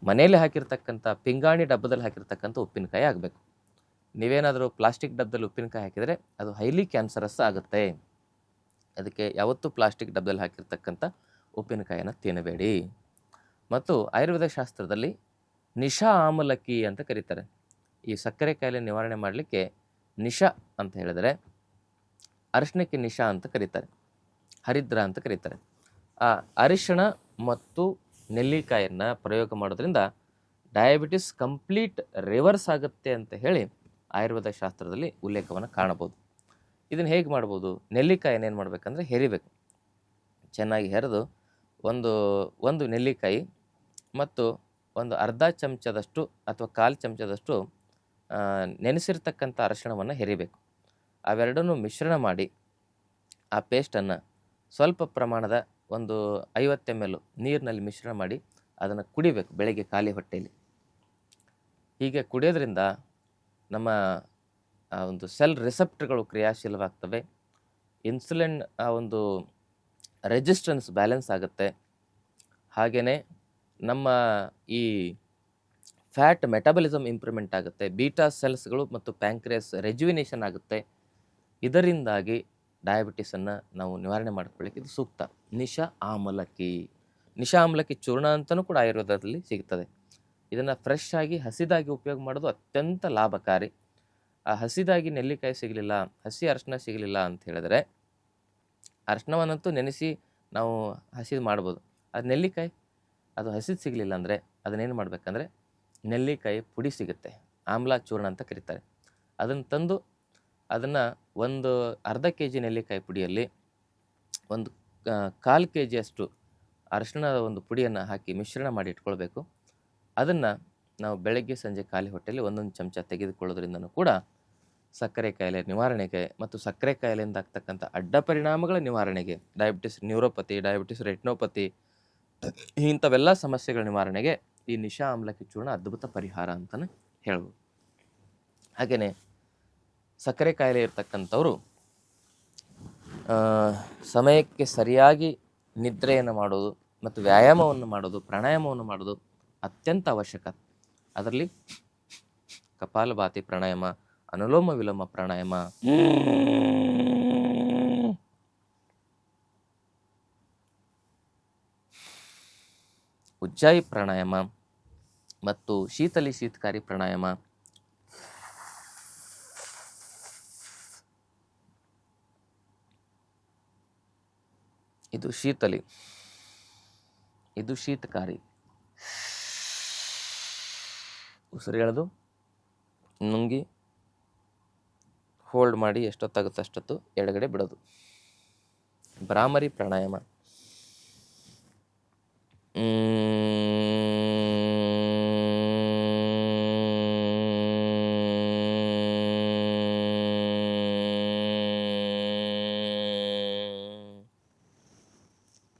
ಮನೆಯಲ್ಲಿ ಹಾಕಿರ್ತಕ್ಕಂಥ ಪಿಂಗಾಣಿ ಡಬ್ಬದಲ್ಲಿ ಹಾಕಿರ್ತಕ್ಕಂಥ ಉಪ್ಪಿನಕಾಯಿ ಆಗಬೇಕು. ನೀವೇನಾದರೂ ಪ್ಲಾಸ್ಟಿಕ್ ಡಬ್ಬದಲ್ಲಿ ಉಪ್ಪಿನಕಾಯಿ ಹಾಕಿದರೆ ಅದು ಹೈಲಿ ಕ್ಯಾನ್ಸರಸ್ ಆಗುತ್ತೆ. ಅದಕ್ಕೆ ಯಾವತ್ತೂ ಪ್ಲಾಸ್ಟಿಕ್ ಡಬ್ಬದಲ್ಲಿ ಹಾಕಿರ್ತಕ್ಕಂಥ ಉಪ್ಪಿನಕಾಯಿಯನ್ನು ತಿನ್ನಬೇಡಿ. ಮತ್ತು ಆಯುರ್ವೇದ ಶಾಸ್ತ್ರದಲ್ಲಿ ನಿಶಾ ಆಮಲಕ್ಕಿ ಅಂತ ಕರೀತಾರೆ. ಈ ಸಕ್ಕರೆ ಕಾಯಿಲೆ ನಿವಾರಣೆ ಮಾಡಲಿಕ್ಕೆ ನಿಶಾ ಅಂತ ಹೇಳಿದರೆ ಅರಿಶಿಣಕ್ಕೆ ನಿಶಾ ಅಂತ ಕರೀತಾರೆ, ಹರಿದ್ರ ಅಂತ ಕರೀತಾರೆ. ಆ ಅರಿಶಿಣ ಮತ್ತು ನೆಲ್ಲಿಕಾಯನ್ನು ಪ್ರಯೋಗ ಮಾಡೋದ್ರಿಂದ ಡಯಾಬಿಟಿಸ್ ಕಂಪ್ಲೀಟ್ ರಿವರ್ಸ್ ಆಗುತ್ತೆ ಅಂತ ಹೇಳಿ ಆಯುರ್ವೇದ ಶಾಸ್ತ್ರದಲ್ಲಿ ಉಲ್ಲೇಖವನ್ನು ಕಾಣಬಹುದು. ಇದನ್ನು ಹೇಗೆ ಮಾಡ್ಬೋದು? ನೆಲ್ಲಿಕಾಯಿನ ಏನು ಮಾಡಬೇಕಂದ್ರೆ ಹೆರಿಬೇಕು. ಚೆನ್ನಾಗಿ ಹೆರೆದು ಒಂದು ನೆಲ್ಲಿಕಾಯಿ ಮತ್ತು ಒಂದು ಅರ್ಧ ಚಮಚದಷ್ಟು ಅಥವಾ ಕಾಲು ಚಮಚದಷ್ಟು ನೆನೆಸಿರ್ತಕ್ಕಂಥ ಅರಿಶಿಣವನ್ನು ಹೆರಿಬೇಕು. ಅವೆರಡನ್ನೂ ಮಿಶ್ರಣ ಮಾಡಿ ಆ ಪೇಸ್ಟನ್ನು ಸ್ವಲ್ಪ ಪ್ರಮಾಣದ ಒಂದು 50 ml ನೀರಿನಲ್ಲಿ ಮಿಶ್ರಣ ಮಾಡಿ ಅದನ್ನು ಕುಡಿಬೇಕು ಬೆಳಗ್ಗೆ ಖಾಲಿ ಹೊಟ್ಟೆಯಲ್ಲಿ. ಹೀಗೆ ಕುಡಿಯೋದ್ರಿಂದ ನಮ್ಮ ಒಂದು ಸೆಲ್ ರಿಸೆಪ್ಟರ್ಗಳು ಕ್ರಿಯಾಶೀಲವಾಗ್ತವೆ. ಇನ್ಸುಲಿನ್ ಒಂದು ರೆಸಿಸ್ಟೆನ್ಸ್ ಬ್ಯಾಲೆನ್ಸ್ ಆಗುತ್ತೆ. ಹಾಗೆಯೇ ನಮ್ಮ ಈ ಫ್ಯಾಟ್ ಮೆಟಬಲಿಸಮ್ ಇಂಪ್ರೂವ್ಮೆಂಟ್ ಆಗುತ್ತೆ. ಬೀಟಾ ಸೆಲ್ಸ್ಗಳು ಮತ್ತು ಪ್ಯಾಂಕ್ರಿಯಾಸ್ ರೆಜ್ಯುವಿನೇಷನ್ ಆಗುತ್ತೆ. ಇದರಿಂದಾಗಿ ಡಯಾಬಿಟಿಸನ್ನು ನಾವು ನಿವಾರಣೆ ಮಾಡ್ಕೊಳ್ಳಿಕ್ಕೆ ಇದು ಸೂಕ್ತ. ನಿಶಾ ಆಮಲಕ್ಕಿ ಚೂರ್ಣ ಅಂತಲೂ ಕೂಡ ಆಯುರ್ವೇದದಲ್ಲಿ ಸಿಗ್ತದೆ. ಇದನ್ನು ಫ್ರೆಶ್ ಆಗಿ ಹಸಿದಾಗಿ ಉಪಯೋಗ ಮಾಡೋದು ಅತ್ಯಂತ ಲಾಭಕಾರಿ. ಆ ಹಸಿದಾಗಿ ನೆಲ್ಲಿಕಾಯಿ ಸಿಗಲಿಲ್ಲ, ಹಸಿ ಅರಿಶಿನ ಸಿಗಲಿಲ್ಲ ಅಂತ ಹೇಳಿದ್ರೆ ಅರಿಶಿನವನ್ನಂತೂ ನೆನೆಸಿ ನಾವು ಹಸಿದು ಮಾಡ್ಬೋದು. ಅದು ನೆಲ್ಲಿಕಾಯಿ ಅದು ಹಸಿದು ಸಿಗಲಿಲ್ಲ ಅಂದರೆ ಅದನ್ನೇನು ಮಾಡಬೇಕಂದ್ರೆ ನೆಲ್ಲಿಕಾಯಿ ಪುಡಿ ಸಿಗುತ್ತೆ, ಆಮ್ಲ ಚೂರ್ಣ ಅಂತ ಕರೀತಾರೆ. ಅದನ್ನು ತಂದು ಅದನ್ನು ಒಂದು ಅರ್ಧ kg ನೆಲ್ಲಿಕಾಯಿ ಪುಡಿಯಲ್ಲಿ ಒಂದು 1/4 kg ಅರಿಶಿಣದ ಒಂದು ಪುಡಿಯನ್ನು ಹಾಕಿ ಮಿಶ್ರಣ ಮಾಡಿ ಇಟ್ಕೊಳ್ಬೇಕು. ಅದನ್ನು ನಾವು ಬೆಳಗ್ಗೆ ಸಂಜೆ ಖಾಲಿ ಹೊಟ್ಟೆಯಲ್ಲಿ 1 ಚಮಚ ತೆಗೆದುಕೊಳ್ಳೋದ್ರಿಂದನೂ ಕೂಡ ಸಕ್ಕರೆ ಕಾಯಿಲೆ ನಿವಾರಣೆಗೆ ಮತ್ತು ಸಕ್ಕರೆ ಕಾಯಿಲೆಯಿಂದ ಆಗ್ತಕ್ಕಂಥ ಅಡ್ಡ ಪರಿಣಾಮಗಳ ನಿವಾರಣೆಗೆ, ಡಯಾಬಿಟಿಸ್ ನ್ಯೂರೋಪತಿ, ಡಯಾಬಿಟಿಸ್ ರೆಟಿನೋಪತಿ, ಇಂಥವೆಲ್ಲ ಸಮಸ್ಯೆಗಳ ನಿವಾರಣೆಗೆ ಈ ನಿಶಾ ಆಮ್ಲಕ್ಕಿ ಚೂರ್ಣ ಅದ್ಭುತ ಪರಿಹಾರ ಅಂತಲೇ ಹೇಳ್ಬೋದು. ಹಾಗೆಯೇ ಸಕ್ಕರೆ ಕಾಯಿಲೆ ಇರ್ತಕ್ಕಂಥವರು ಸಮಯಕ್ಕೆ ಸರಿಯಾಗಿ ನಿದ್ರೆಯನ್ನು ಮಾಡೋದು ಮತ್ತು ವ್ಯಾಯಾಮವನ್ನು ಮಾಡೋದು, ಪ್ರಾಣಾಯಾಮವನ್ನು ಮಾಡೋದು ಅತ್ಯಂತ ಅವಶ್ಯಕ. ಅದರಲ್ಲಿ ಕಪಾಲಭಾತಿ ಪ್ರಾಣಾಯಾಮ, ಅನುಲೋಮ ವಿಲೋಮ ಪ್ರಾಣಾಯಾಮ, ಉಜ್ಜಾಯಿ ಪ್ರಾಣಾಯಾಮ ಮತ್ತು ಶೀತಕಾರಿ ಪ್ರಾಣಾಯಾಮ, ಇದು ಶೀತಲಿ, ಇದು ಶೀತಕಾರಿ. ಉಸಿರು ಎಳೆದು ನುಂಗಿ ಹೋಲ್ಡ್ ಮಾಡಿ ಎಷ್ಟೊತ್ತಾಗುತ್ತೆ ಅಷ್ಟೊತ್ತು ಎಡಗಡೆ ಬಿಡೋದು. ಭ್ರಾಮರಿ ಪ್ರಾಣಾಯಾಮ,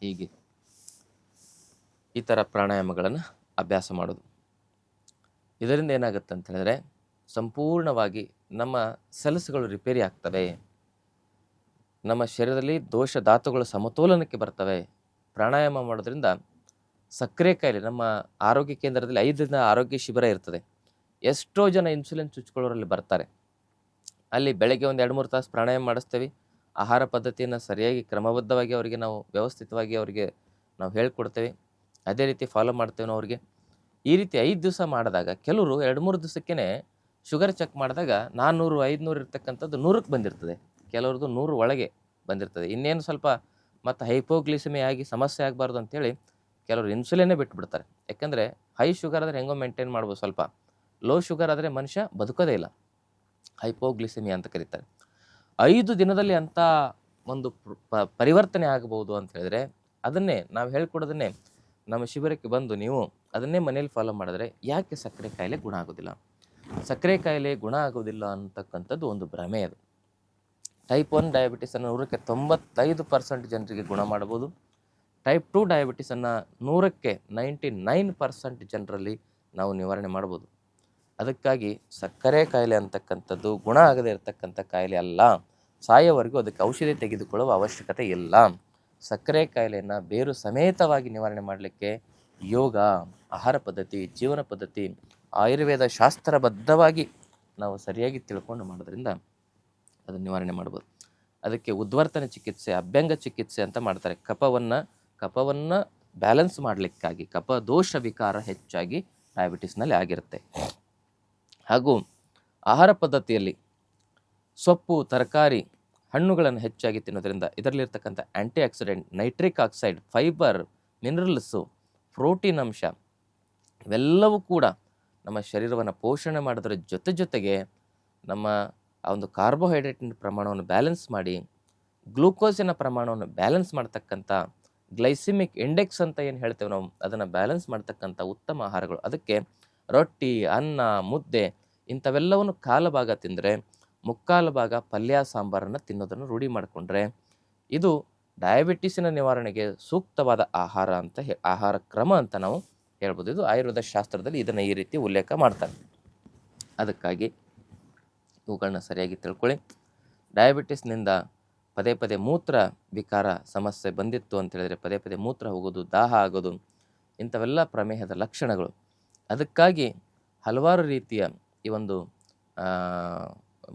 ಹೀಗೆ ಈ ಥರ ಪ್ರಾಣಾಯಾಮಗಳನ್ನು ಅಭ್ಯಾಸ ಮಾಡೋದು. ಇದರಿಂದ ಏನಾಗುತ್ತೆ ಅಂತ ಹೇಳಿದ್ರೆ ಸಂಪೂರ್ಣವಾಗಿ ನಮ್ಮ ಸೆಲ್ಸ್ಗಳು ರಿಪೇರಿ ಆಗ್ತವೆ, ನಮ್ಮ ಶರೀರದಲ್ಲಿ ದೋಷ ಧಾತುಗಳು ಸಮತೋಲನಕ್ಕೆ ಬರ್ತವೆ. ಪ್ರಾಣಾಯಾಮ ಮಾಡೋದ್ರಿಂದ ಸಕ್ಕರೆ ಕಾಯಿಲೆ, ನಮ್ಮ ಆರೋಗ್ಯ ಕೇಂದ್ರದಲ್ಲಿ 5 ದಿನ ಆರೋಗ್ಯ ಶಿಬಿರ ಇರ್ತದೆ. ಎಷ್ಟೋ ಜನ ಇನ್ಸುಲಿನ್ ಚುಚ್ಕೊಳ್ಳೋರಲ್ಲಿ ಬರ್ತಾರೆ. ಅಲ್ಲಿ ಬೆಳಗ್ಗೆ ಒಂದು 2-3 ತಾಸು ಪ್ರಾಣಾಯಾಮ ಮಾಡಿಸ್ತೇವೆ. ಆಹಾರ ಪದ್ಧತಿಯನ್ನು ಸರಿಯಾಗಿ ಕ್ರಮಬದ್ಧವಾಗಿ ಅವರಿಗೆ ನಾವು ವ್ಯವಸ್ಥಿತವಾಗಿ ಅವರಿಗೆ ನಾವು ಹೇಳ್ಕೊಡ್ತೇವೆ. ಅದೇ ರೀತಿ ಫಾಲೋ ಮಾಡ್ತೇವೆ ನಾವು ಅವ್ರಿಗೆ. ಈ ರೀತಿ 5 ದಿವಸ ಮಾಡಿದಾಗ ಕೆಲವರು 2-3 ದಿವಸಕ್ಕೇ ಶುಗರ್ ಚೆಕ್ ಮಾಡಿದಾಗ 400-500 ಇರ್ತಕ್ಕಂಥದ್ದು 100ಕ್ಕೆ ಬಂದಿರ್ತದೆ. ಕೆಲವ್ರದ್ದು 100 ಒಳಗೆ ಬಂದಿರ್ತದೆ. ಇನ್ನೇನು ಸ್ವಲ್ಪ ಮತ್ತು ಹೈಪೋಗ್ಲಿಸಮಿ ಆಗಿ ಸಮಸ್ಯೆ ಆಗಬಾರ್ದು ಅಂತೇಳಿ ಕೆಲವರು ಇನ್ಸುಲಿನ್ನೇ ಬಿಟ್ಬಿಡ್ತಾರೆ. ಯಾಕಂದರೆ ಹೈ ಶುಗರ್ ಆದರೆ ಹೆಂಗೋ ಮೇಂಟೈನ್ ಮಾಡ್ಬೋದು, ಸ್ವಲ್ಪ ಲೋ ಶುಗರ್ ಆದರೆ ಮನುಷ್ಯ ಬದುಕೋದೇ ಇಲ್ಲ, ಹೈಪೋಗ್ಲಿಸಮಿ ಅಂತ ಕರೀತಾರೆ. 5 ದಿನದಲ್ಲಿ ಅಂಥ ಒಂದು ಪರಿವರ್ತನೆ ಆಗಬಹುದು ಅಂತ ಹೇಳಿದ್ರೆ ಅದನ್ನೇ ನಾವು ಹೇಳ್ಕೊಡೋದನ್ನೇ ನಮ್ಮ ಶಿಬಿರಕ್ಕೆ ಬಂದು ನೀವು ಅದನ್ನೇ ಮನೇಲಿ ಫಾಲೋ ಮಾಡಿದ್ರೆ ಯಾಕೆ ಸಕ್ಕರೆ ಕಾಯಿಲೆ ಗುಣ ಆಗೋದಿಲ್ಲ? ಸಕ್ಕರೆ ಕಾಯಿಲೆ ಗುಣ ಆಗೋದಿಲ್ಲ ಅಂತಕ್ಕಂಥದ್ದು ಒಂದು ಭ್ರಮೆ. ಅದು ಟೈಪ್ 1 ಡಯಾಬಿಟಿಸನ್ನು 100ಕ್ಕೆ 95% ಜನರಿಗೆ ಗುಣ ಮಾಡ್ಬೋದು. ಟೈಪ್ 2 ಡಯಾಬಿಟಿಸನ್ನು 100ಕ್ಕೆ 99% ಜನರಲ್ಲಿ ನಾವು ನಿವಾರಣೆ ಮಾಡ್ಬೋದು. ಅದಕ್ಕಾಗಿ ಸಕ್ಕರೆ ಕಾಯಿಲೆ ಅಂತಕ್ಕಂಥದ್ದು ಗುಣ ಆಗದೇ ಇರತಕ್ಕಂಥ ಕಾಯಿಲೆ ಅಲ್ಲ. ಸಾಯೋವರೆಗೂ ಅದಕ್ಕೆ ಔಷಧಿ ತೆಗೆದುಕೊಳ್ಳುವ ಅವಶ್ಯಕತೆ ಇಲ್ಲ. ಸಕ್ಕರೆ ಕಾಯಿಲೆಯನ್ನು ಬೇರು ಸಮೇತವಾಗಿ ನಿವಾರಣೆ ಮಾಡಲಿಕ್ಕೆ ಯೋಗ, ಆಹಾರ ಪದ್ಧತಿ, ಜೀವನ ಪದ್ಧತಿ, ಆಯುರ್ವೇದ ಶಾಸ್ತ್ರಬದ್ಧವಾಗಿ ನಾವು ಸರಿಯಾಗಿ ತಿಳ್ಕೊಂಡು ಮಾಡೋದ್ರಿಂದ ಅದನ್ನು ನಿವಾರಣೆ ಮಾಡ್ಬೋದು. ಅದಕ್ಕೆ ಉದ್ವರ್ತನ ಚಿಕಿತ್ಸೆ, ಅಭ್ಯಂಗ ಚಿಕಿತ್ಸೆ ಅಂತ ಮಾಡ್ತಾರೆ. ಕಫವನ್ನು ಬ್ಯಾಲೆನ್ಸ್ ಮಾಡಲಿಕ್ಕಾಗಿ, ಕಫ ದೋಷ ವಿಕಾರ ಹೆಚ್ಚಾಗಿ ಡಯಾಬಿಟಿಸ್ನಲ್ಲಿ ಆಗಿರುತ್ತೆ. ಹಾಗೂ ಆಹಾರ ಪದ್ಧತಿಯಲ್ಲಿ ಸೊಪ್ಪು, ತರಕಾರಿ, ಹಣ್ಣುಗಳನ್ನು ಹೆಚ್ಚಾಗಿ ತಿನ್ನೋದ್ರಿಂದ ಇದರಲ್ಲಿರ್ತಕ್ಕಂಥ antioxidant, nitric oxide, fibre, minerals, protein ಅಂಶ ಇವೆಲ್ಲವೂ ಕೂಡ ನಮ್ಮ ಶರೀರವನ್ನು ಪೋಷಣೆ ಮಾಡೋದ್ರ ಜೊತೆಗೆ ನಮ್ಮ ಆ ಒಂದು ಕಾರ್ಬೋಹೈಡ್ರೇಟಿನ ಪ್ರಮಾಣವನ್ನು ಬ್ಯಾಲೆನ್ಸ್ ಮಾಡಿ, ಗ್ಲೂಕೋಸಿನ ಪ್ರಮಾಣವನ್ನು ಬ್ಯಾಲೆನ್ಸ್ ಮಾಡ್ತಕ್ಕಂಥ, ಗ್ಲೈಸಿಮಿಕ್ ಇಂಡೆಕ್ಸ್ ಅಂತ ಏನು ಹೇಳ್ತೇವೆ ನಾವು, ಅದನ್ನು ಬ್ಯಾಲೆನ್ಸ್ ಮಾಡ್ತಕ್ಕಂಥ ಉತ್ತಮ ಆಹಾರಗಳು. ಅದಕ್ಕೆ ರೊಟ್ಟಿ, ಅನ್ನ, ಮುದ್ದೆ ಇಂಥವೆಲ್ಲವನ್ನು ಕಾಲು ಭಾಗ ತಿಂದರೆ ಮುಕ್ಕಾಲು ಭಾಗ ಪಲ್ಯ ಸಾಂಬಾರನ್ನು ತಿನ್ನೋದನ್ನು ರೂಢಿ ಮಾಡಿಕೊಂಡ್ರೆ ಇದು ಡಯಾಬಿಟಿಸಿನ ನಿವಾರಣೆಗೆ ಸೂಕ್ತವಾದ ಆಹಾರ ಅಂತ ಆಹಾರ ಕ್ರಮ ಅಂತ ನಾವು ಹೇಳ್ಬೋದು. ಇದು ಆಯುರ್ವೇದ ಶಾಸ್ತ್ರದಲ್ಲಿ ಇದನ್ನು ಈ ರೀತಿ ಉಲ್ಲೇಖ ಮಾಡ್ತಾರೆ. ಅದಕ್ಕಾಗಿ ಇವುಗಳನ್ನ ಸರಿಯಾಗಿ ತಿಳ್ಕೊಳ್ಳಿ. ಡಯಾಬಿಟಿಸ್ನಿಂದ ಪದೇ ಪದೇ ಮೂತ್ರ ವಿಕಾರ ಸಮಸ್ಯೆ ಬಂದಿತ್ತು ಅಂತ ಹೇಳಿದರೆ ಪದೇ ಪದೇ ಮೂತ್ರ ಹೋಗೋದು, ದಾಹ ಆಗೋದು, ಇಂಥವೆಲ್ಲ ಪ್ರಮೇಹದ ಲಕ್ಷಣಗಳು. ಅದಕ್ಕಾಗಿ ಹಲವಾರು ರೀತಿಯ ಈ ಒಂದು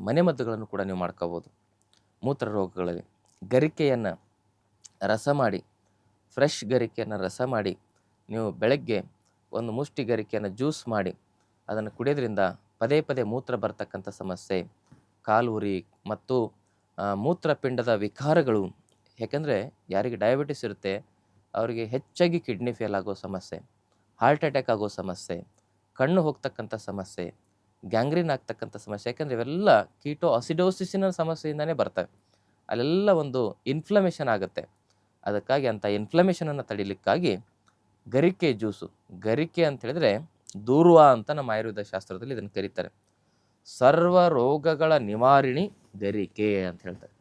ಮನೆಮದ್ದುಗಳನ್ನು ಕೂಡ ನೀವು ಮಾಡ್ಕೋಬೋದು. ಮೂತ್ರ ರೋಗಗಳಲ್ಲಿ ಗರಿಕೆಯನ್ನು ರಸ ಮಾಡಿ, ಫ್ರೆಶ್ ಗರಿಕೆಯನ್ನು ರಸ ಮಾಡಿ ನೀವು ಬೆಳಗ್ಗೆ ಒಂದು ಮುಷ್ಟಿ ಗರಿಕೆಯನ್ನು ಜ್ಯೂಸ್ ಮಾಡಿ ಅದನ್ನು ಕುಡಿಯೋದ್ರಿಂದ ಪದೇ ಪದೇ ಮೂತ್ರ ಬರ್ತಕ್ಕಂಥ ಸಮಸ್ಯೆ, ಕಾಲು ಉರಿ ಮತ್ತು ಮೂತ್ರಪಿಂಡದ ವಿಕಾರಗಳು, ಯಾಕೆಂದರೆ ಯಾರಿಗೆ ಡಯಾಬಿಟಿಸ್ ಇರುತ್ತೆ ಅವರಿಗೆ ಹೆಚ್ಚಾಗಿ ಕಿಡ್ನಿ ಫೇಲ್ ಆಗೋ ಸಮಸ್ಯೆ, ಹಾರ್ಟ್ ಅಟ್ಯಾಕ್ ಆಗೋ ಸಮಸ್ಯೆ, ಕಣ್ಣು ಹೋಗ್ತಕ್ಕಂಥ ಸಮಸ್ಯೆ, ಗ್ಯಾಂಗ್ರೀನ್ ಆಗ್ತಕ್ಕಂಥ ಸಮಸ್ಯೆ, ಯಾಕೆಂದರೆ ಇವೆಲ್ಲ ಕೀಟೋ ಅಸಿಡೋಸಿಸಿನ ಸಮಸ್ಯೆಯಿಂದನೇ ಬರ್ತವೆ. ಅಲ್ಲೆಲ್ಲ ಒಂದು ಇನ್ಫ್ಲಮೇಷನ್ ಆಗುತ್ತೆ. ಅದಕ್ಕಾಗಿ ಅಂಥ ಇನ್ಫ್ಲಮೇಷನನ್ನು ತಡಿಲಿಕ್ಕಾಗಿ ಗರಿಕೆ ಜ್ಯೂಸು, ಗರಿಕೆ ಅಂತ ಹೇಳಿದ್ರೆ ದೂರ್ವ ಅಂತ ನಮ್ಮ ಆಯುರ್ವೇದ ಶಾಸ್ತ್ರದಲ್ಲಿ ಇದನ್ನು ಕರೀತಾರೆ. ಸರ್ವ ರೋಗಗಳ ನಿವಾರಣಿ ಗರಿಕೆ ಅಂತ ಹೇಳ್ತಾರೆ.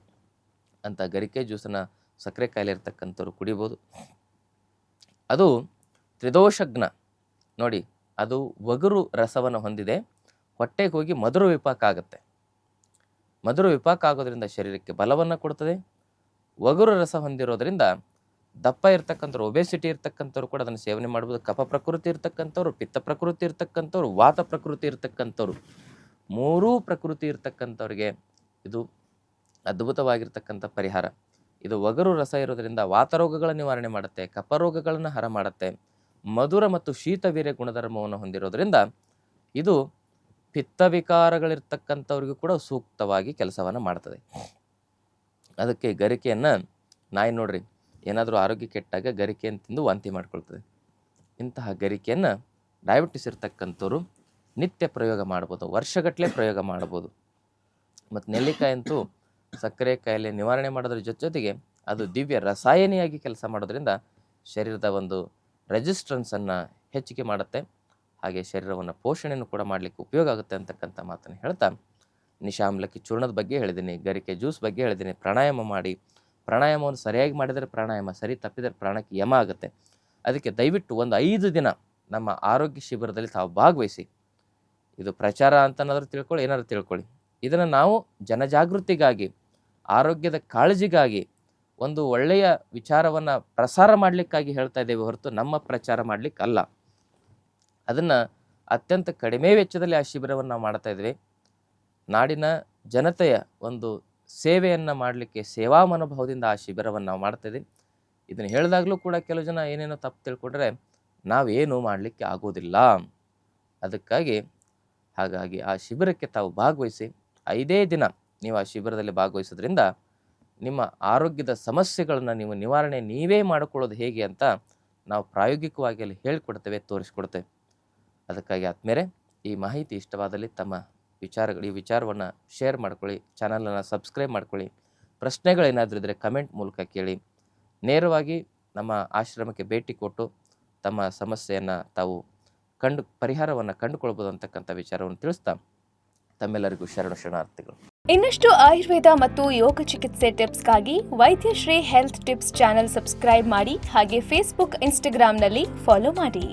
ಅಂಥ ಗರಿಕೆ ಜ್ಯೂಸನ್ನು ಸಕ್ಕರೆ ಕಾಯಿಲೆ ಇರ್ತಕ್ಕಂಥವ್ರು ಕುಡಿಬೋದು. ಅದು ತ್ರಿದೋಷಜ್ಞ ನೋಡಿ, ಅದು ಒಗರು ರಸವನ್ನು ಹೊಂದಿದೆ. ಹೊಟ್ಟೆಗೆ ಹೋಗಿ ಮಧುರ ವಿಪಾಕ ಆಗುತ್ತೆ. ಮಧುರ ವಿಪಾಕ ಆಗೋದ್ರಿಂದ ಶರೀರಕ್ಕೆ ಬಲವನ್ನು ಕೊಡ್ತದೆ. ಒಗರು ರಸ ಹೊಂದಿರೋದ್ರಿಂದ ದಪ್ಪ ಇರ್ತಕ್ಕಂಥವ್ರು, ಒಬೆಸಿಟಿ ಇರ್ತಕ್ಕಂಥವ್ರು ಕೂಡ ಅದನ್ನು ಸೇವನೆ ಮಾಡ್ಬೋದು. ಕಫ ಪ್ರಕೃತಿ ಇರ್ತಕ್ಕಂಥವ್ರು, ಪಿತ್ತ ಪ್ರಕೃತಿ ಇರ್ತಕ್ಕಂಥವ್ರು, ವಾತ ಪ್ರಕೃತಿ ಇರ್ತಕ್ಕಂಥವ್ರು, ಮೂರೂ ಪ್ರಕೃತಿ ಇರ್ತಕ್ಕಂಥವ್ರಿಗೆ ಇದು ಅದ್ಭುತವಾಗಿರ್ತಕ್ಕಂಥ ಪರಿಹಾರ. ಇದು ಒಗರು ರಸ ಇರೋದ್ರಿಂದ ವಾತರೋಗಗಳ ನಿವಾರಣೆ ಮಾಡುತ್ತೆ, ಕಫ ರೋಗಗಳನ್ನು ಹರ ಮಾಡುತ್ತೆ. ಮಧುರ ಮತ್ತು ಶೀತವೀರ್ಯ ಗುಣಧರ್ಮವನ್ನು ಹೊಂದಿರೋದ್ರಿಂದ ಇದು ಪಿತ್ತ ವಿಕಾರಗಳಿರ್ತಕ್ಕಂಥವ್ರಿಗೂ ಕೂಡ ಸೂಕ್ತವಾಗಿ ಕೆಲಸವನ್ನು ಮಾಡ್ತದೆ. ಅದಕ್ಕೆ ಗರಿಕೆಯನ್ನು ನಾಯಿ ನೋಡ್ರಿ, ಏನಾದರೂ ಆರೋಗ್ಯ ಕೆಟ್ಟಾಗ ಗರಿಕೆಯನ್ನು ತಿಂದು ವಾಂತಿ ಮಾಡ್ಕೊಳ್ತದೆ. ಇಂತಹ ಗರಿಕೆಯನ್ನು ಡಯಾಬಿಟಿಸ್ ಇರ್ತಕ್ಕಂಥವ್ರು ನಿತ್ಯ ಪ್ರಯೋಗ ಮಾಡ್ಬೋದು, ವರ್ಷಗಟ್ಟಲೆ ಪ್ರಯೋಗ ಮಾಡ್ಬೋದು. ಮತ್ತು ನೆಲ್ಲಿಕಾಯಿ ಅಂತೂ ಸಕ್ಕರೆ ಕಾಯಿಲೆ ನಿವಾರಣೆ ಮಾಡೋದ್ರ ಜೊತೆಗೆ ಅದು ದಿವ್ಯ ರಸಾಯನಿಯಾಗಿ ಕೆಲಸ ಮಾಡೋದ್ರಿಂದ ಶರೀರದ ಒಂದು ರೆಸಿಸ್ಟೆನ್ಸನ್ನು ಹೆಚ್ಚಿಗೆ ಮಾಡುತ್ತೆ. ಹಾಗೆ ಶರೀರವನ್ನು ಪೋಷಣೆಯನ್ನು ಕೂಡ ಮಾಡಲಿಕ್ಕೆ ಉಪಯೋಗ ಆಗುತ್ತೆ ಅಂತಕ್ಕಂಥ ಮಾತನ್ನು ಹೇಳ್ತಾ, ನಿಶಾಮ್ಲಕ್ಕಿ ಚೂರ್ಣದ ಬಗ್ಗೆ ಹೇಳಿದ್ದೀನಿ, ಗರಿಕೆ ಜ್ಯೂಸ್ ಬಗ್ಗೆ ಹೇಳಿದ್ದೀನಿ. ಪ್ರಾಣಾಯಾಮ ಮಾಡಿ, ಪ್ರಾಣಾಯಾಮವನ್ನು ಸರಿಯಾಗಿ ಮಾಡಿದರೆ ಪ್ರಾಣಾಯಾಮ, ಸರಿ ತಪ್ಪಿದರೆ ಪ್ರಾಣಕ್ಕೆ ಯಮ ಆಗುತ್ತೆ. ಅದಕ್ಕೆ ದಯವಿಟ್ಟು ಒಂದು 5 ದಿನ ನಮ್ಮ ಆರೋಗ್ಯ ಶಿಬಿರದಲ್ಲಿ ತಾವು ಭಾಗವಹಿಸಿ. ಇದು ಪ್ರಚಾರ ಅಂತನಾದರೂ ತಿಳ್ಕೊಳ್ಳಿ, ಏನಾದರೂ ತಿಳ್ಕೊಳ್ಳಿ. ಇದನ್ನು ನಾವು ಜನಜಾಗೃತಿಗಾಗಿ, ಆರೋಗ್ಯದ ಕಾಳಜಿಗಾಗಿ, ಒಂದು ಒಳ್ಳೆಯ ವಿಚಾರವನ್ನು ಪ್ರಸಾರ ಮಾಡಲಿಕ್ಕಾಗಿ ಹೇಳ್ತಾ ಇದ್ದೇವೆ ಹೊರತು ನಮ್ಮ ಪ್ರಚಾರ ಮಾಡಲಿಕ್ಕೆ ಅಲ್ಲ. ಅದನ್ನು ಅತ್ಯಂತ ಕಡಿಮೆ ವೆಚ್ಚದಲ್ಲಿ ಆ ಶಿಬಿರವನ್ನು ನಾವು ಮಾಡ್ತಾ ಇದ್ವಿ. ನಾಡಿನ ಜನತೆಯ ಒಂದು ಸೇವೆಯನ್ನು ಮಾಡಲಿಕ್ಕೆ ಸೇವಾ ಮನೋಭಾವದಿಂದ ಆ ಶಿಬಿರವನ್ನು ನಾವು ಮಾಡ್ತಾಯಿದ್ದೀವಿ. ಇದನ್ನು ಹೇಳಿದಾಗಲೂ ಕೂಡ ಕೆಲವು ಜನ ಏನೇನೋ ತಪ್ಪು ತಿಳ್ಕೊಂಡ್ರೆ ನಾವೇನು ಮಾಡಲಿಕ್ಕೆ ಆಗೋದಿಲ್ಲ. ಹಾಗಾಗಿ ಆ ಶಿಬಿರಕ್ಕೆ ತಾವು ಭಾಗವಹಿಸಿ. 5 ದಿನ ನೀವು ಆ ಶಿಬಿರದಲ್ಲಿ ಭಾಗವಹಿಸೋದ್ರಿಂದ ನಿಮ್ಮ ಆರೋಗ್ಯದ ಸಮಸ್ಯೆಗಳನ್ನು ನೀವು ನಿವಾರಣೆ ನೀವೇ ಮಾಡಿಕೊಳ್ಳೋದು ಹೇಗೆ ಅಂತ ನಾವು ಪ್ರಾಯೋಗಿಕವಾಗಿ ಅಲ್ಲಿ ಹೇಳಿಕೊಡ್ತೇವೆ, ತೋರಿಸ್ಕೊಡ್ತೇವೆ. ಅದಕ್ಕಾಗಿ ಆದ್ಮೇಲೆ ಈ ಮಾಹಿತಿ ಇಷ್ಟವಾದಲ್ಲಿ ತಮ್ಮ ಈ ವಿಚಾರವನ್ನು ಶೇರ್ ಮಾಡ್ಕೊಳ್ಳಿ, ಚಾನಲನ್ನು ಸಬ್ಸ್ಕ್ರೈಬ್ ಮಾಡ್ಕೊಳ್ಳಿ. ಪ್ರಶ್ನೆಗಳೇನಾದರೂ ಇದ್ದರೆ ಕಮೆಂಟ್ ಮೂಲಕ ಕೇಳಿ. ನೇರವಾಗಿ ನಮ್ಮ ಆಶ್ರಮಕ್ಕೆ ಭೇಟಿ ಕೊಟ್ಟು ತಮ್ಮ ಸಮಸ್ಯೆಯನ್ನು ತಾವು ಪರಿಹಾರವನ್ನು ಕಂಡುಕೊಳ್ಬೋದು ಅಂತಕ್ಕಂಥ ವಿಚಾರವನ್ನು ತಿಳಿಸ್ತಾ ತಮ್ಮೆಲ್ಲರಿಗೂ ಶರಣಾರ್ಥಿಗಳು. ಇನ್ನಷ್ಟು ಆಯುರ್ವೇದ ಮತ್ತು ಯೋಗ ಚಿಕಿತ್ಸೆ ಟಿಪ್ಸ್ಗಾಗಿ Vaidyashri health tips channel subscribe ಮಾಡಿ. ಹಾಗೆ ಫೇಸ್ಬುಕ್, ಇನ್ಸ್ಟಾಗ್ರಾಂನಲ್ಲಿ ಫಾಲೋ ಮಾಡಿ.